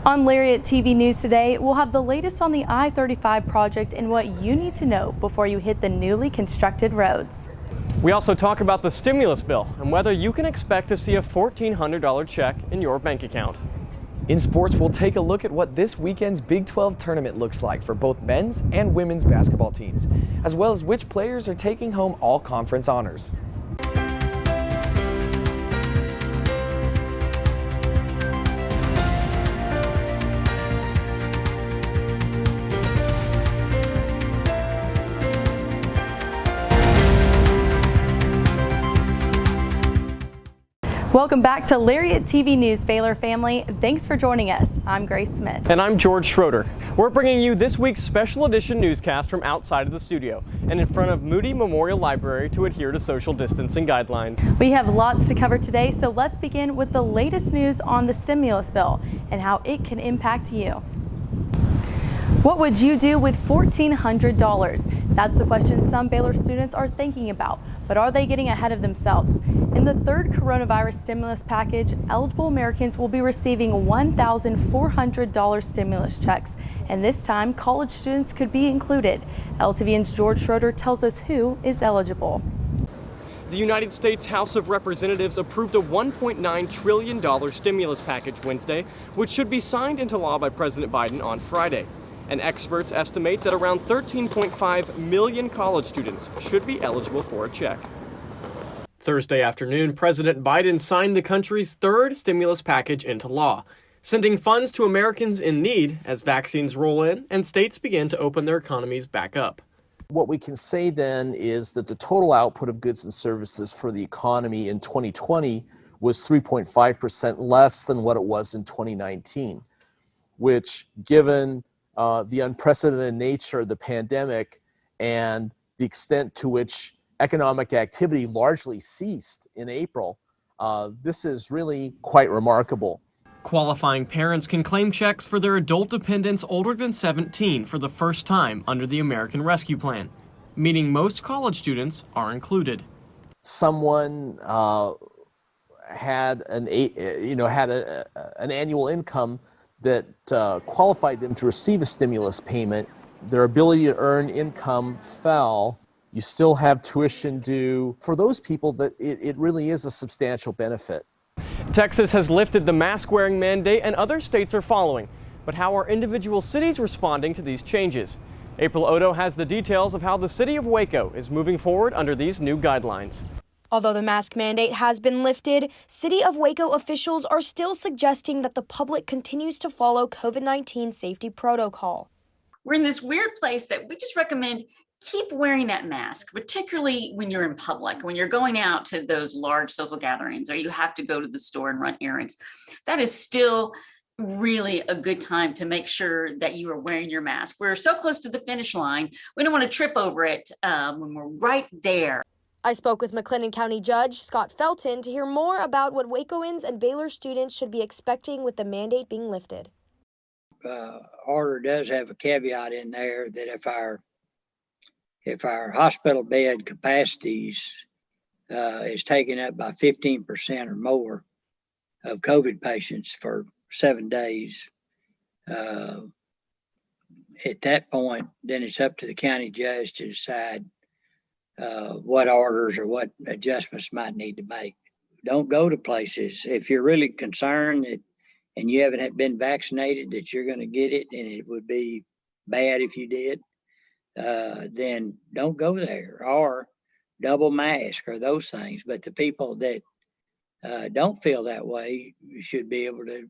On Lariat TV News today, we'll have the latest on the I-35 project and what you need to know before you hit the newly constructed roads. We also talk about the stimulus bill and whether you can expect to see a $1,400 check in your bank account. In sports, we'll take a look at what this weekend's Big 12 tournament looks like for both men's and women's basketball teams, as well as which players are taking home all-conference honors. Welcome back to Lariat TV News, Baylor family. Thanks for joining us. I'm Grace Smith. And I'm George Schroeder. We're bringing you this week's special edition newscast from outside of the studio and in front of Moody Memorial Library to adhere to social distancing guidelines. We have lots to cover today, so let's begin with the latest news on the stimulus bill and how it can impact you. What would you do with $1,400? That's the question some Baylor students are thinking about, but are they getting ahead of themselves? In the third coronavirus stimulus package, eligible Americans will be receiving $1,400 stimulus checks, and this time college students could be included. LTVN's George Schroeder tells us who is eligible. The United States House of Representatives approved a $1.9 trillion stimulus package Wednesday, which should be signed into law by President Biden on Friday. And experts estimate that around 13.5 million college students should be eligible for a check. Thursday afternoon, President Biden signed the country's third stimulus package into law, sending funds to Americans in need as vaccines roll in and states begin to open their economies back up. What we can say then is that the total output of goods and services for the economy in 2020 was 3.5% less than what it was in 2019, which, given the unprecedented nature of the pandemic and the extent to which economic activity largely ceased in April, this is really quite remarkable. Qualifying parents can claim checks for their adult dependents older than 17 for the first time under the American Rescue Plan, meaning most college students are included. Someone had an annual income that qualified them to receive a stimulus payment. Their ability to earn income fell. You still have tuition due. For those people, that it really is a substantial benefit. Texas has lifted the mask-wearing mandate and other states are following. But how are individual cities responding to these changes? April Odo has the details of how the city of Waco is moving forward under these new guidelines. Although the mask mandate has been lifted, City of Waco officials are still suggesting that the public continues to follow COVID-19 safety protocol. We're in this weird place that we just recommend keep wearing that mask, particularly when you're in public, when you're going out to those large social gatherings or you have to go to the store and run errands. That is still really a good time to make sure that you are wearing your mask. We're so close to the finish line. We don't want to trip over it when we're right there. I spoke with McLennan County Judge Scott Felton to hear more about what Wacoans and Baylor students should be expecting with the mandate being lifted. Order does have a caveat in there that if our hospital bed capacities is taken up by 15% or more of COVID patients for 7 days, at that point, then it's up to the county judge to decide what orders or what adjustments might need to make. Don't go to places if you're really concerned that, and you haven't been vaccinated, that you're going to get it and it would be bad if you did. Then don't go there, or double mask or those things. But the people that don't feel that way should be able to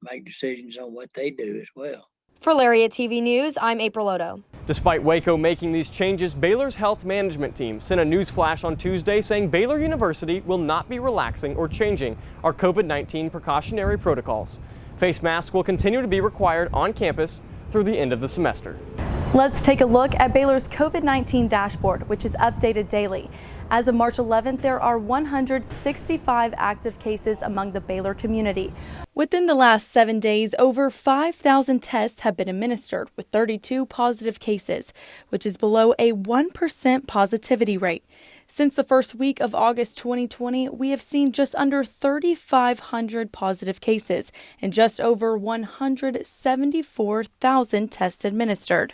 make decisions on what they do as well. For Lariat TV News, I'm April Odo. Despite Waco making these changes, Baylor's health management team sent a news flash on Tuesday saying Baylor University will not be relaxing or changing our COVID-19 precautionary protocols. Face masks will continue to be required on campus through the end of the semester. Let's take a look at Baylor's COVID-19 dashboard, which is updated daily. As of March 11th, there are 165 active cases among the Baylor community. Within the last 7 days, over 5,000 tests have been administered with 32 positive cases, which is below a 1% positivity rate. Since the first week of August 2020, we have seen just under 3,500 positive cases and just over 174,000 tests administered.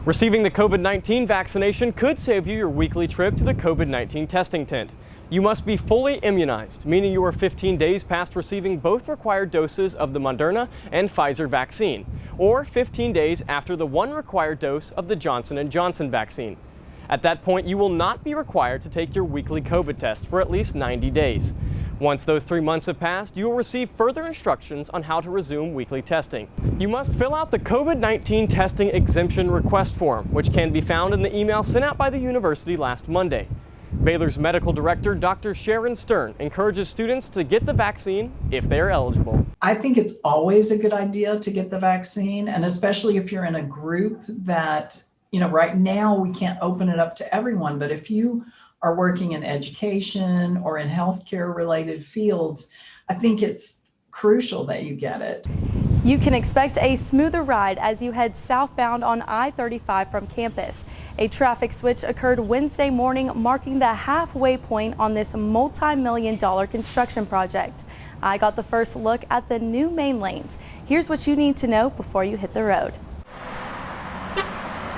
Receiving the COVID-19 vaccination could save you your weekly trip to the COVID-19 testing tent. You must be fully immunized, meaning you are 15 days past receiving both required doses of the Moderna and Pfizer vaccine, or 15 days after the one required dose of the Johnson & Johnson vaccine. At that point, you will not be required to take your weekly COVID test for at least 90 days. Once those 3 months have passed, you will receive further instructions on how to resume weekly testing. You must fill out the COVID-19 testing exemption request form, which can be found in the email sent out by the university last Monday. Baylor's medical director, Dr. Sharon Stern, encourages students to get the vaccine if they are eligible. I think it's always a good idea to get the vaccine, and especially if you're in a group that, right now we can't open it up to everyone, but if you are working in education or in healthcare related fields, I think it's crucial that you get it. You can expect a smoother ride as you head southbound on I-35 from campus. A traffic switch occurred Wednesday morning, marking the halfway point on this multi-million-dollar construction project. I got the first look at the new main lanes. Here's what you need to know before you hit the road.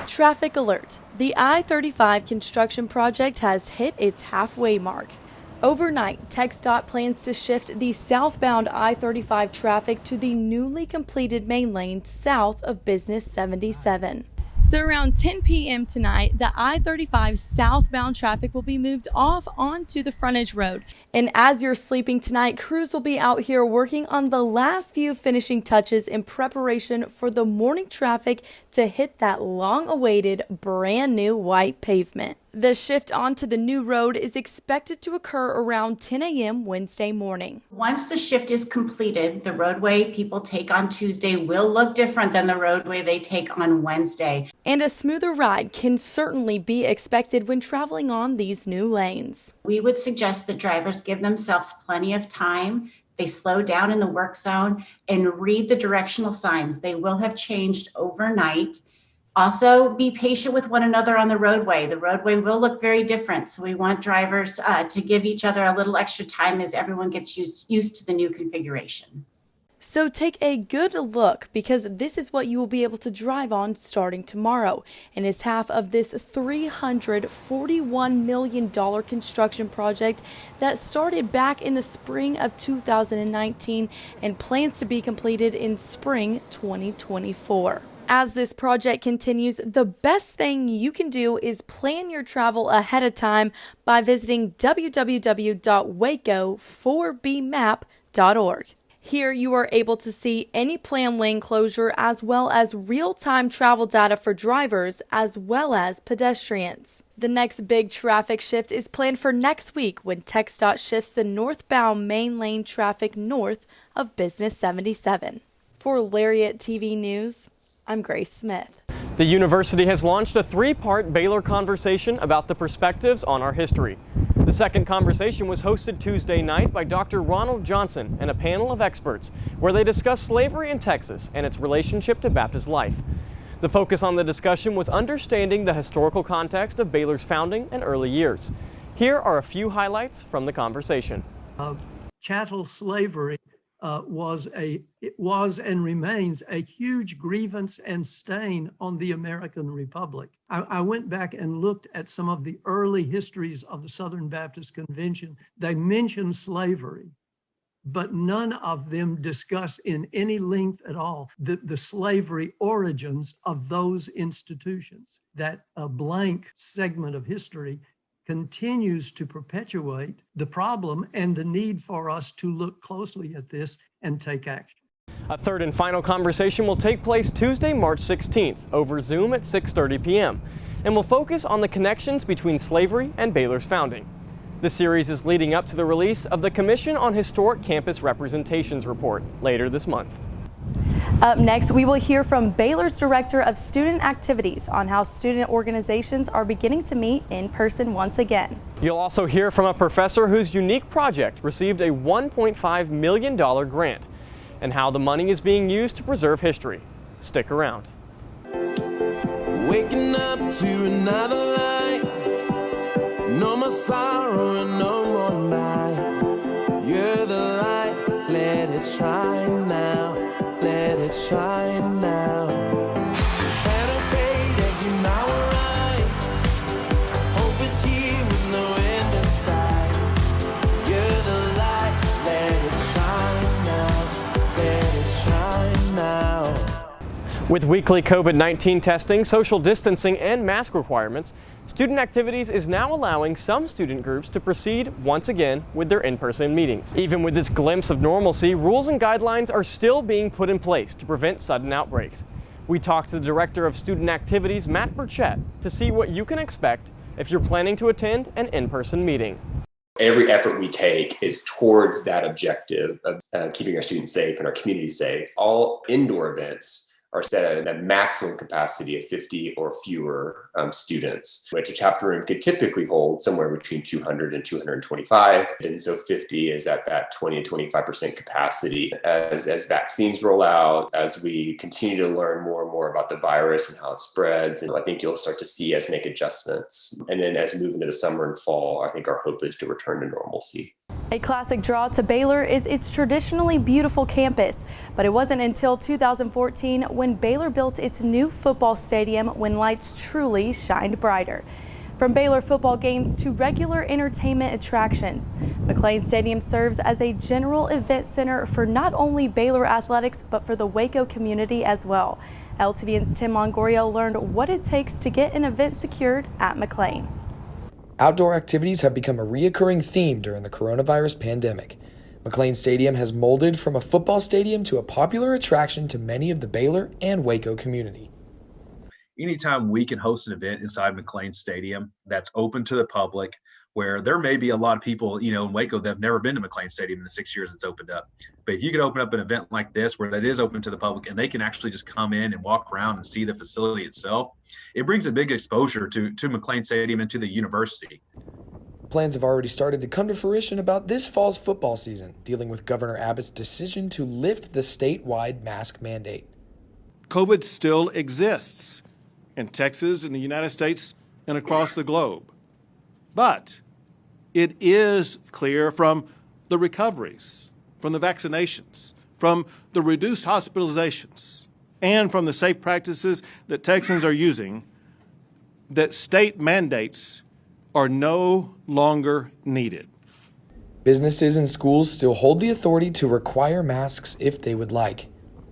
Traffic alert. The I-35 construction project has hit its halfway mark. Overnight, TxDOT plans to shift the southbound I-35 traffic to the newly completed main lane south of Business 77. So around 10 p.m. tonight, the I-35 southbound traffic will be moved off onto the frontage road. And as you're sleeping tonight, crews will be out here working on the last few finishing touches in preparation for the morning traffic to hit that long-awaited brand new white pavement. The shift onto the new road is expected to occur around 10 a.m. Wednesday morning. Once the shift is completed, the roadway people take on Tuesday will look different than the roadway they take on Wednesday. And a smoother ride can certainly be expected when traveling on these new lanes. We would suggest that drivers give themselves plenty of time. They slow down in the work zone and read the directional signs. They will have changed overnight. Also, be patient with one another on the roadway. The roadway will look very different, so we want drivers to give each other a little extra time as everyone gets used to the new configuration. So take a good look, because this is what you will be able to drive on starting tomorrow, and is half of this $341 million construction project that started back in the spring of 2019 and plans to be completed in spring 2024. As this project continues, the best thing you can do is plan your travel ahead of time by visiting www.waco4bmap.org. Here you are able to see any planned lane closure as well as real-time travel data for drivers as well as pedestrians. The next big traffic shift is planned for next week when TxDOT shifts the northbound main lane traffic north of Business 77. For Lariat TV News, I'm Grace Smith. The university has launched a 3-part Baylor conversation about the perspectives on our history. The second conversation was hosted Tuesday night by Dr. Ronald Johnson and a panel of experts, where they discussed slavery in Texas and its relationship to Baptist life. The focus on the discussion was understanding the historical context of Baylor's founding and early years. Here are a few highlights from the conversation. Chattel slavery was and remains a huge grievance and stain on the American Republic. I went back and looked at some of the early histories of the Southern Baptist Convention. They mention slavery, but none of them discuss in any length at all the slavery origins of those institutions. That a blank segment of history continues to perpetuate the problem and the need for us to look closely at this and take action. A third and final conversation will take place Tuesday, March 16th over Zoom at 6:30 p.m. and will focus on the connections between slavery and Baylor's founding. The series is leading up to the release of the Commission on Historic Campus Representations report later this month. Up next, we will hear from Baylor's Director of Student Activities on how student organizations are beginning to meet in person once again. You'll also hear from a professor whose unique project received a $1.5 million grant and how the money is being used to preserve history. Stick around. Waking up to another life, No more sorrow and no more night. You're the light, let it shine now, let it shine now. The shadows fade as you now arise. Hope is here with no end in sight. You're the light, let it shine now, let it shine now. With weekly COVID-19 testing, social distancing, and mask requirements, Student Activities is now allowing some student groups to proceed once again with their in-person meetings. Even with this glimpse of normalcy, rules and guidelines are still being put in place to prevent sudden outbreaks. We talked to the Director of Student Activities, Matt Burchett, to see what you can expect if you're planning to attend an in-person meeting. Every effort we take is towards that objective of keeping our students safe and our community safe. All indoor events are set at a maximum capacity of 50 or fewer students, which a chapter room could typically hold somewhere between 200 and 225. And so 50 is at that 20 to 25% capacity. As vaccines roll out, as we continue to learn more and more about the virus and how it spreads, and I think you'll start to see us make adjustments. And then as we move into the summer and fall, I think our hope is to return to normalcy. A classic draw to Baylor is its traditionally beautiful campus, but it wasn't until 2014 when Baylor built its new football stadium when lights truly shined brighter. From Baylor football games to regular entertainment attractions, McLean Stadium serves as a general event center for not only Baylor athletics, but for the Waco community as well. LTVN's Tim Longoria learned what it takes to get an event secured at McLean. Outdoor activities have become a reoccurring theme during the coronavirus pandemic. McLean Stadium has molded from a football stadium to a popular attraction to many of the Baylor and Waco community. Anytime we can host an event inside McLean Stadium that's open to the public, where there may be a lot of people, in Waco that have never been to McLean Stadium in the 6 years it's opened up. But if you could open up an event like this where that is open to the public and they can actually just come in and walk around and see the facility itself, it brings a big exposure to McLean Stadium and to the university. Plans have already started to come to fruition about this fall's football season, dealing with Governor Abbott's decision to lift the statewide mask mandate. COVID still exists in Texas, in the United States, and across the globe. But it is clear from the recoveries, from the vaccinations, from the reduced hospitalizations, and from the safe practices that Texans are using, that state mandates are no longer needed. Businesses and schools still hold the authority to require masks if they would like.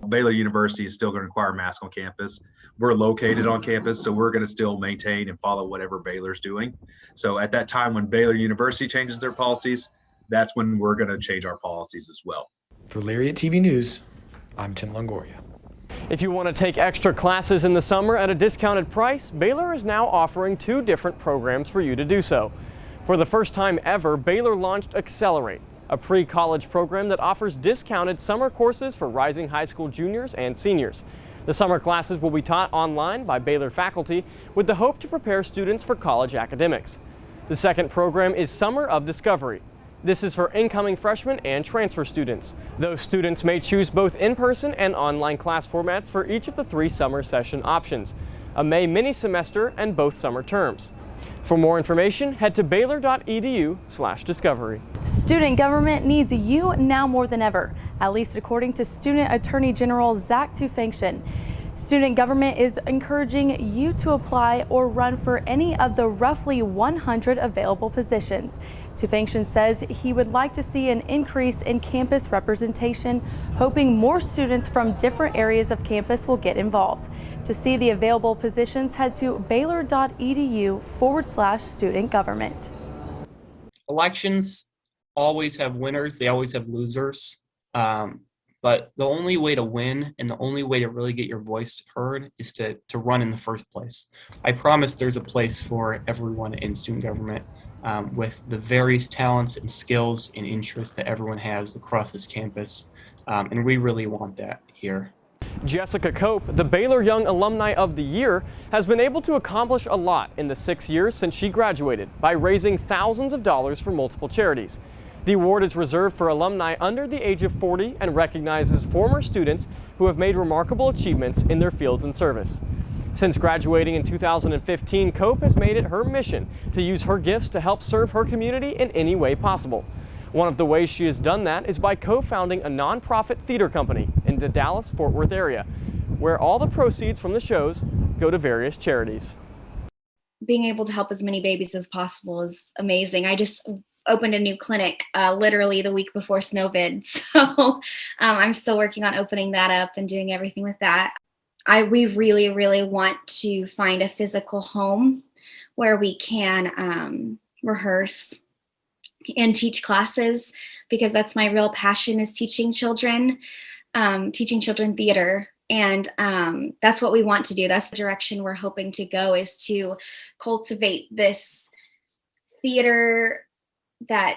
Baylor University is still going to require masks on campus. We're located on campus, so we're going to still maintain and follow whatever Baylor's doing. So at that time when Baylor University changes their policies, that's when we're going to change our policies as well. For Lariat TV News, I'm Tim Longoria. If you want to take extra classes in the summer at a discounted price, Baylor is now offering 2 different programs for you to do so. For the first time ever, Baylor launched Accelerate, a pre-college program that offers discounted summer courses for rising high school juniors and seniors. The summer classes will be taught online by Baylor faculty with the hope to prepare students for college academics. The second program is Summer of Discovery. This is for incoming freshmen and transfer students. Those students may choose both in-person and online class formats for each of the 3 summer session options, a May mini semester and both summer terms. For more information, head to baylor.edu/discovery. Student government needs you now more than ever, at least according to Student Attorney General Tufenkjian. Student government is encouraging you to apply or run for any of the roughly 100 available positions. Tufenkjian says he would like to see an increase in campus representation, hoping more students from different areas of campus will get involved. To see the available positions, head to baylor.edu/student government. Elections always have winners, they always have losers. But the only way to win and the only way to really get your voice heard is to run in the first place. I promise there's a place for everyone in student government with the various talents and skills and interests that everyone has across this campus. And we really want that here. Jessica Cope, the Baylor Young Alumni of the Year, has been able to accomplish a lot in the 6 years since she graduated by raising thousands of dollars for multiple charities. The award is reserved for alumni under the age of 40 and recognizes former students who have made remarkable achievements in their fields and service. Since graduating in 2015, Cope has made it her mission to use her gifts to help serve her community in any way possible. One of the ways she has done that is by co-founding a nonprofit theater company in the Dallas-Fort Worth area, where all the proceeds from the shows go to various charities. Being able to help as many babies as possible is amazing. I just opened a new clinic literally the week before Snowvid, so I'm still working on opening that up and doing everything with that. We really, really want to find a physical home where we can rehearse and teach classes, because that's my real passion, is teaching children theater. And that's what we want to do. That's the direction we're hoping to go, is to cultivate this theater that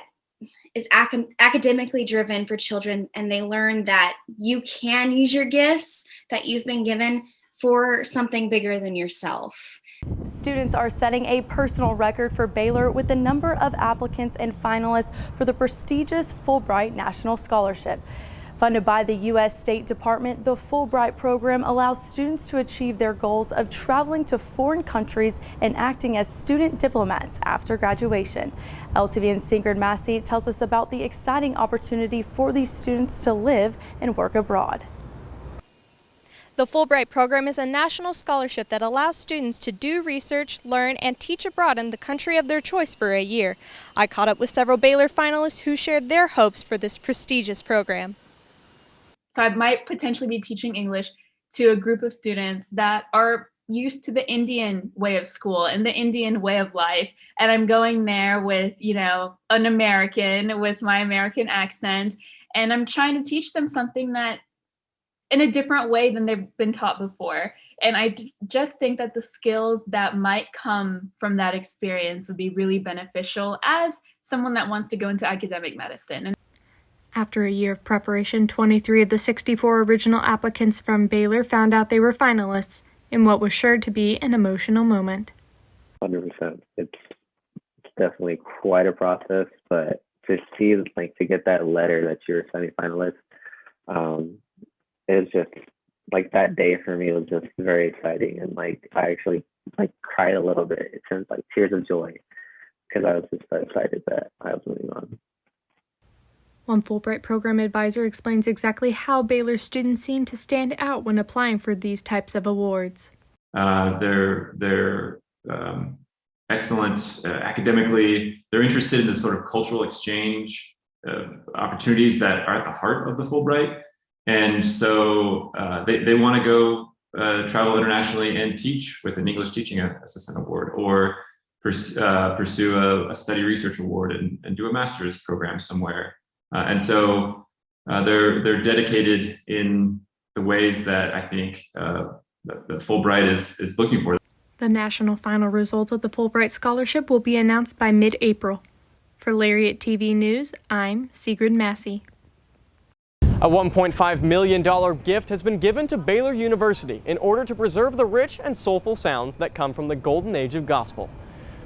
is academically driven for children, and they learn that you can use your gifts that you've been given for something bigger than yourself. Students are setting a personal record for Baylor with the number of applicants and finalists for the prestigious Fulbright National Scholarship. Funded by the U.S. State Department, the Fulbright program allows students to achieve their goals of traveling to foreign countries and acting as student diplomats after graduation. LTVN's Sigrid Massey tells us about the exciting opportunity for these students to live and work abroad. The Fulbright program is a national scholarship that allows students to do research, learn, and teach abroad in the country of their choice for a year. I caught up with several Baylor finalists who shared their hopes for this prestigious program. So I might potentially be teaching English to a group of students that are used to the Indian way of school and the Indian way of life. And I'm going there with, an American with my American accent. And I'm trying to teach them something that in a different way than they've been taught before. And I just think that the skills that might come from that experience would be really beneficial as someone that wants to go into academic medicine. After a year of preparation, 23 of the 64 original applicants from Baylor found out they were finalists in what was sure to be an emotional moment. 100%. It's definitely quite a process, but to see, to get that letter that you're a semifinalist, it was just, that day for me was just very exciting. And, I actually, cried a little bit. It turned, tears of joy, because I was just so excited that I was moving on. One Fulbright program advisor explains exactly how Baylor students seem to stand out when applying for these types of awards. They're excellent academically. They're interested in the sort of cultural exchange opportunities that are at the heart of the Fulbright. And so they want to go travel internationally and teach with an English teaching assistant award, or pursue a study research award and do a master's program somewhere. And so they're dedicated in the ways that I think the Fulbright is looking for. The national final results of the Fulbright Scholarship will be announced by mid-April. For Lariat TV News, I'm Sigrid Massey. A $1.5 million gift has been given to Baylor University in order to preserve the rich and soulful sounds that come from the golden age of gospel.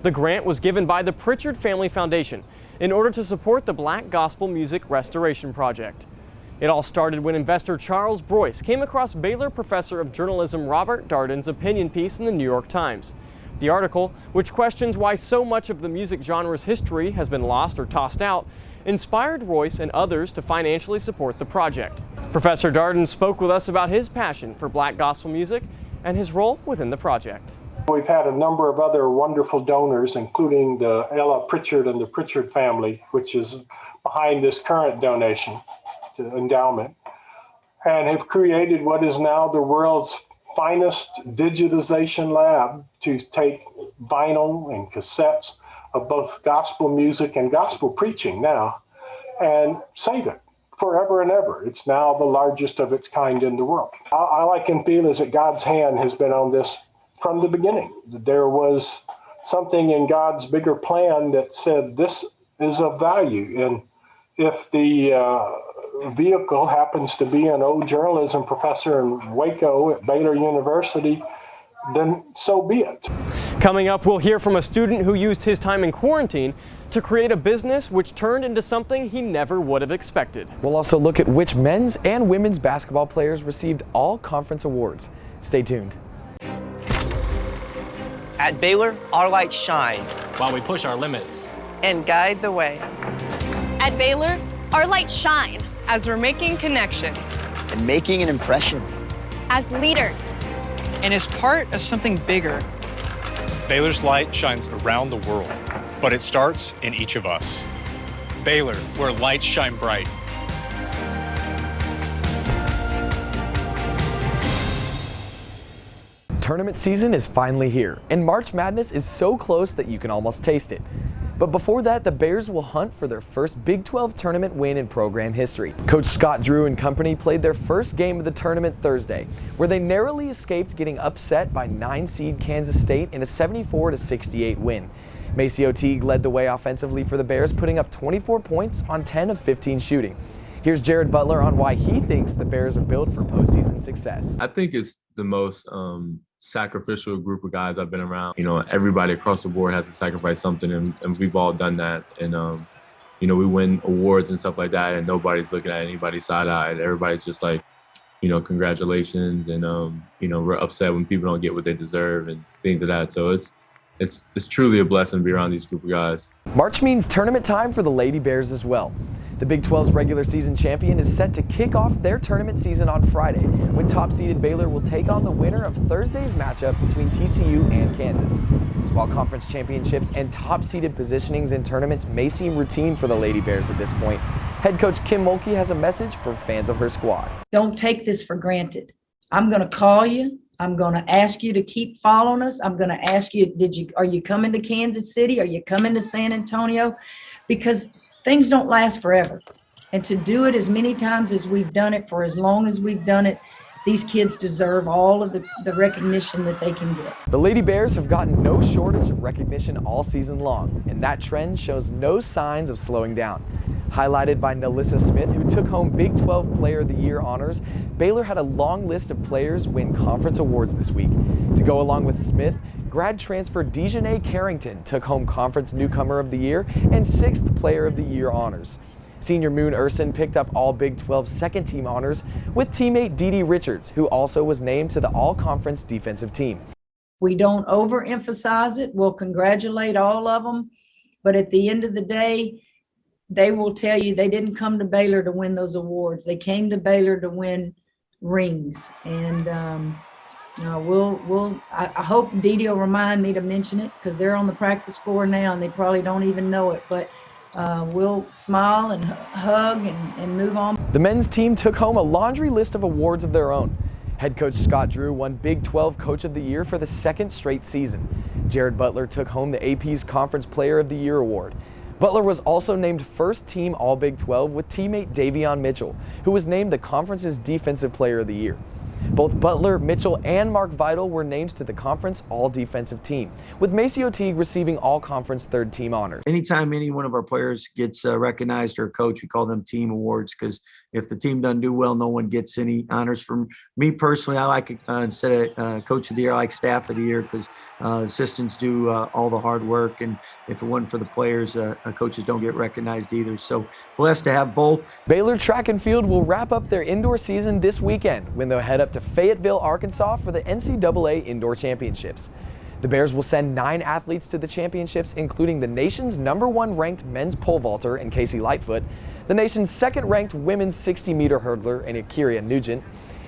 The grant was given by the Pritchard Family Foundation in order to support the Black Gospel Music Restoration Project. It all started when investor Charles Broyce came across Baylor professor of journalism Robert Darden's opinion piece in the New York Times. The article, which questions why so much of the music genre's history has been lost or tossed out, inspired Royce and others to financially support the project. Professor Darden spoke with us about his passion for Black gospel music and his role within the project. We've had a number of other wonderful donors, including the Ella Pritchard and the Pritchard family, which is behind this current donation to the endowment, and have created what is now the world's finest digitization lab to take vinyl and cassettes of both gospel music and gospel preaching now and save it forever and ever. It's now the largest of its kind in the world. All I can feel is that God's hand has been on this from the beginning. There was something in God's bigger plan that said this is of value. And if the vehicle happens to be an old journalism professor in Waco at Baylor University, then so be it. Coming up, we'll hear from a student who used his time in quarantine to create a business which turned into something he never would have expected. We'll also look at which men's and women's basketball players received all conference awards. Stay tuned. At Baylor, our lights shine while we push our limits and guide the way. At Baylor, our lights shine as we're making connections and making an impression. As leaders and as part of something bigger. Baylor's light shines around the world, but it starts in each of us. Baylor, where lights shine bright. Tournament season is finally here, and March Madness is so close that you can almost taste it. But before that, the Bears will hunt for their first Big 12 tournament win in program history. Coach Scott Drew and company played their first game of the tournament Thursday, where they narrowly escaped getting upset by 9-seed Kansas State in a 74-68 win. Maceo Teague led the way offensively for the Bears, putting up 24 points on 10 of 15 shooting. Here's Jared Butler on why he thinks the Bears are built for postseason success. I think it's the most sacrificial group of guys I've been around. You know, everybody across the board has to sacrifice something, and we've all done that. And, you know, we win awards and stuff like that, and nobody's looking at anybody side-eyed. Everybody's just like, you know, congratulations. And, you know, we're upset when people don't get what they deserve and things of that. So it's truly a blessing to be around these group of guys. March means tournament time for the Lady Bears as well. The Big 12's regular season champion is set to kick off their tournament season on Friday, when top-seeded Baylor will take on the winner of Thursday's matchup between TCU and Kansas. While conference championships and top-seeded positionings in tournaments may seem routine for the Lady Bears at this point, head coach Kim Mulkey has a message for fans of her squad. Don't take this for granted. I'm going to call you. I'm going to ask you to keep following us. I'm going to ask you, are you coming to Kansas City? Are you coming to San Antonio? Because things don't last forever. And to do it as many times as we've done it, for as long as we've done it, these kids deserve all of the recognition that they can get. The Lady Bears have gotten no shortage of recognition all season long, and that trend shows no signs of slowing down. Highlighted by Nalissa Smith, who took home Big 12 Player of the Year honors, Baylor had a long list of players win conference awards this week. To go along with Smith, grad transfer Dejanay Carrington took home Conference Newcomer of the Year and 6th Player of the Year honors. Senior Moon Urson picked up all Big 12 second-team honors with teammate Dee Dee Richards, who also was named to the All-Conference Defensive Team. We don't overemphasize it. We'll congratulate all of them, but at the end of the day, they will tell you they didn't come to Baylor to win those awards. They came to Baylor to win rings. And I hope Dee Dee will remind me to mention it, because they're on the practice floor now and they probably don't even know it. But we'll smile and hug and move on. The men's team took home a laundry list of awards of their own. Head coach Scott Drew won Big 12 Coach of the Year for the second straight season. Jared Butler took home the AP's Conference Player of the Year award. Butler was also named first team All Big 12 with teammate Davion Mitchell, who was named the conference's Defensive Player of the Year. Both Butler, Mitchell, and Mark Vital were named to the conference All-Defensive Team, with Maceo Teague receiving All-Conference third-team honors. Anytime any one of our players gets recognized or coached, we call them team awards, because if the team doesn't do well, no one gets any honors. From me personally, I like instead of Coach of the Year, I like Staff of the Year, because assistants do all the hard work, and if it wasn't for the players, coaches don't get recognized either. So blessed to have both. Baylor Track and Field will wrap up their indoor season this weekend when they'll head up to Fayetteville, Arkansas for the NCAA Indoor Championships. The Bears will send 9 athletes to the championships, including the nation's #1 ranked men's pole vaulter in Casey Lightfoot, the nation's 2nd ranked women's 60-meter hurdler in Akiria Nugent,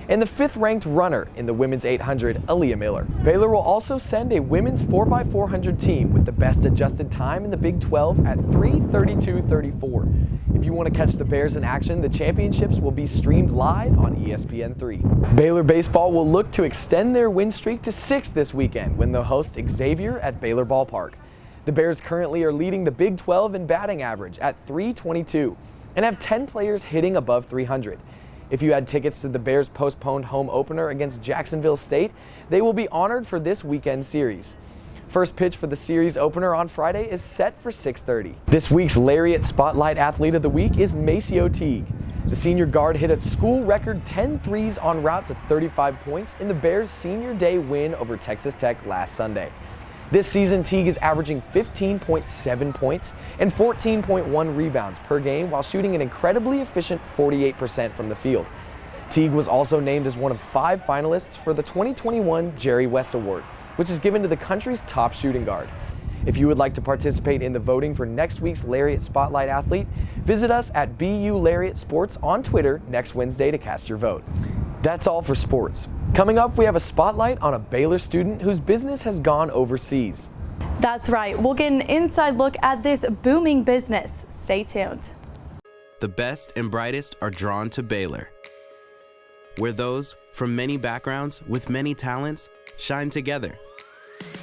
and the 5th ranked runner in the women's 800, Aaliyah Miller. Baylor will also send a women's 4x400 team with the best adjusted time in the Big 12 at 3:32:34. If you want to catch the Bears in action, the championships will be streamed live on ESPN3. Baylor baseball will look to extend their win streak to 6 this weekend when they'll host Xavier at Baylor Ballpark. The Bears currently are leading the Big 12 in batting average at .322 and have 10 players hitting above .300. If you had tickets to the Bears' postponed home opener against Jacksonville State, they will be honored for this weekend series. First pitch for the series opener on Friday is set for 6:30. This week's Lariat Spotlight Athlete of the Week is Maceo Teague. The senior guard hit a school record 10 threes en route to 35 points in the Bears' senior day win over Texas Tech last Sunday. This season, Teague is averaging 15.7 points and 14.1 rebounds per game while shooting an incredibly efficient 48% from the field. Teague was also named as one of 5 finalists for the 2021 Jerry West Award, which is given to the country's top shooting guard. If you would like to participate in the voting for next week's Lariat Spotlight athlete, visit us at BU Lariat Sports on Twitter next Wednesday to cast your vote. That's all for sports. Coming up, we have a spotlight on a Baylor student whose business has gone overseas. That's right. We'll get an inside look at this booming business. Stay tuned. The best and brightest are drawn to Baylor, where those from many backgrounds with many talents shine together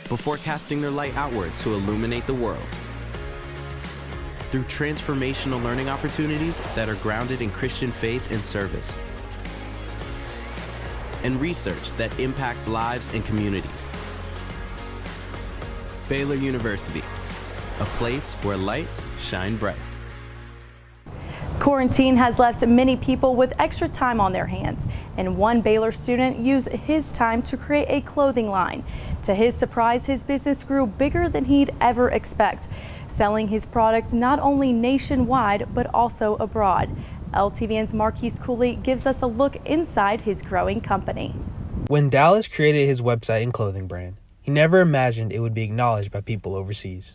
before casting their light outward to illuminate the world. Through transformational learning opportunities that are grounded in Christian faith and service, and research that impacts lives and communities. Baylor University, a place where lights shine bright. Quarantine has left many people with extra time on their hands, and one Baylor student used his time to create a clothing line. To his surprise, his business grew bigger than he'd ever expect, selling his products not only nationwide but also abroad. LTVN's Marquise Cooley gives us a look inside his growing company. When Dallas created his website and clothing brand, he never imagined it would be acknowledged by people overseas.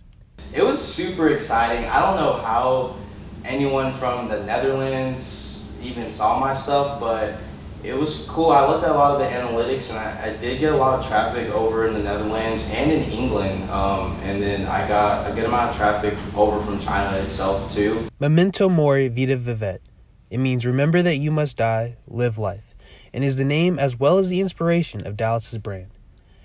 It was super exciting. I don't know how anyone from the Netherlands even saw my stuff, but it was cool. I looked at a lot of the analytics, and I did get a lot of traffic over in the Netherlands and in England, and then I got a good amount of traffic over from China itself too. Memento Mori Vita Vivet. It means remember that you must die, live life, and is the name as well as the inspiration of Dallas's brand.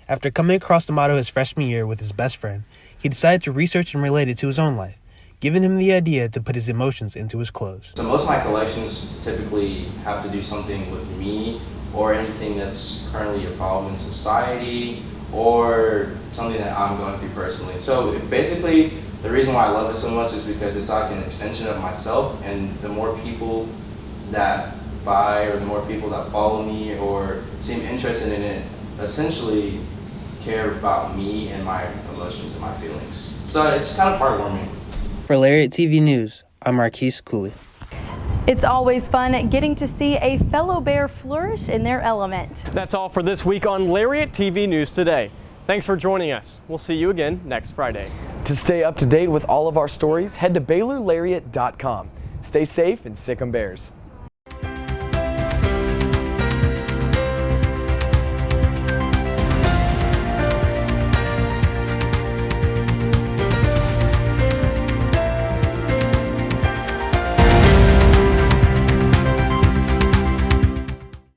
After coming across the motto his freshman year with his best friend, he decided to research and relate it to his own life, giving him the idea to put his emotions into his clothes. So most of my collections typically have to do something with me or anything that's currently a problem in society or something that I'm going through personally. So basically, the reason why I love it so much is because it's like an extension of myself, and the more people that buy or the more people that follow me or seem interested in it essentially care about me and my emotions and my feelings. So it's kind of heartwarming. For Lariat TV News, I'm Marquise Cooley. It's always fun getting to see a fellow Bear flourish in their element. That's all for this week on Lariat TV News Today. Thanks for joining us. We'll see you again next Friday. To stay up to date with all of our stories, head to BaylorLariat.com. Stay safe and sick 'em Bears.